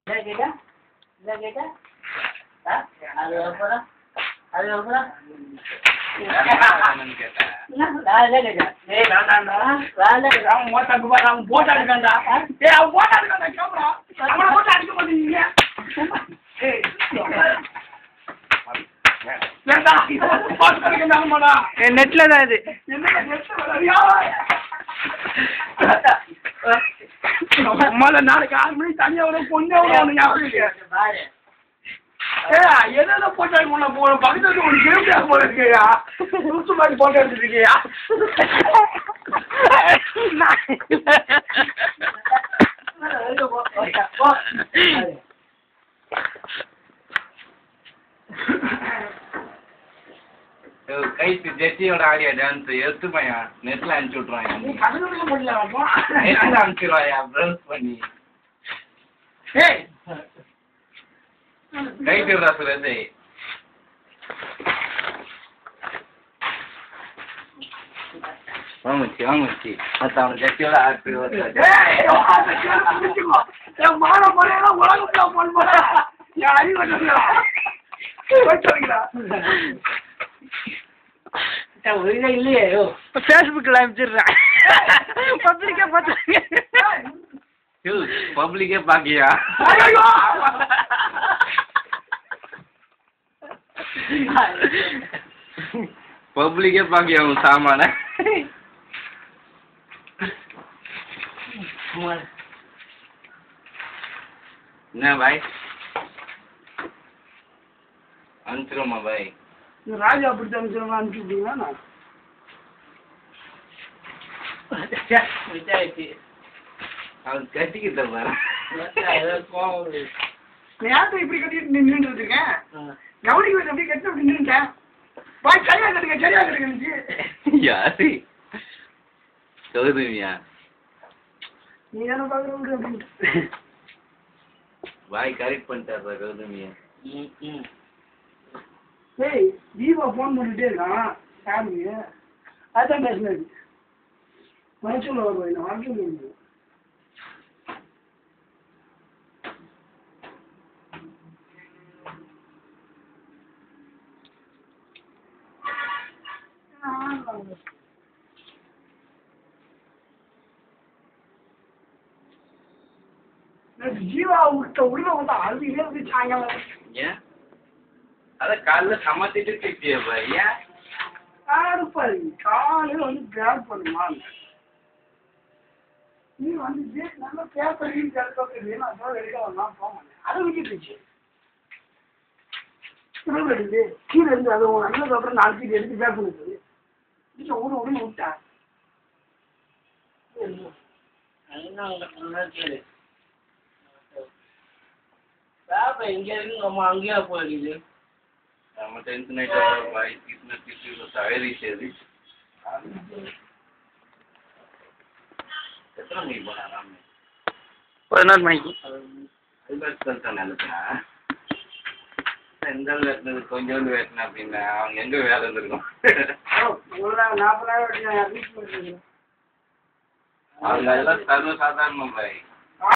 கேட்டா இதான் கேட்டா அது எவ்வளோ அது எவ்வளோ நெட்ல தான் இது நாளைக்கு 6 மணி தனியா எதோ போட்டா பக்கத்துல ஒரு கேம் போல இருக்கியா லூசு மாதிரி போட்டோ எடுத்துருக்கியா கைத்து ஜெட்டியோட ஆடியா டான்ஸ் எடுத்துப்பையா நெட்ல அனுப்பிச்சு விட்ருவாங்க நீ கதவுல முடியல நெட்ல அனுப்பிச்சிடுவாயா ப்ரௌஸ் பண்ணி கைட்டுறா சுரேஷ் வாங்கச்சி மத்த அவன் ஜெட்டியோட ஆட்டு மான போறேன் உலகம் போன் போற இல்லையே ஃபேஸ்புக்கில் அனுப்பிச்சிடுறேன் பப்ளிக்கே பாக்கியா பப்ளிக்கே பாக்கியா உன் சாமான என்ன பாய் அனுப்பிச்சிருமா பாய் ராஜா அப்படி அனுப்பிச்சிருமா அனுப்பிச்சுட்டீங்களா அவன் கட்டிக்கிட்ட பாரு நேரத்தை இப்படி கட்டிட்டு நின்றுட்டு இருக்கேன் கவனிக்க வச்சு அப்படியே கட்டி அப்படி நின்றுட்டேன் பாய் சரியா கட்டுங்க சரியா கட்டுங்க யாரு கௌதமியா நீ தானே பாக்குற அப்படின்ட்டு பாய் கரெக்ட் பண்ணிட்டாரு கௌதமியா ஏய் தீபா ஃபோன் பண்ணிட்டே இருக்கான் ஃபேமிலிக்கு அதான் பேசினது மனுஷன் வருவாய் நான் வாங்கி ஜீவா விட்ட உள்ள வந்து அழுதுகிட்டே வந்து சாயங்காலம் ஏன் அத காலைல சமத்திட்டு திட்டிய பாய் ஏன் யாருப்பாரு காலையில வந்து கிராப் பண்ணுமா நீ வந்து நல்லா பேப்பர் நான் எடுக்க வரலாம் போக மாட்டேன் அதை விட்டுருச்சு எடுத்து கீழே இருந்து அது நல்லது அப்புறம் 4 சீட் எடுத்து பேக் பண்ணுது உடனே விட்டா இங்க இருக்கு நம்ம அங்கேயா போயிடுது நம்ம டென்ஷன் ஆயிட்டா பாய் திட்டு தயாரிச்சது எத்தனை மணிக்கு போனா 11 மணிக்கு நினைச்சா செங்கல் வெட்டினது கொஞ்சோண்டு வெட்டினா அப்படின்னா அவங்க எங்க வேலை இருந்திருக்கும் அவங்க எல்லாம் சர்வ சாதாரணம் பாய்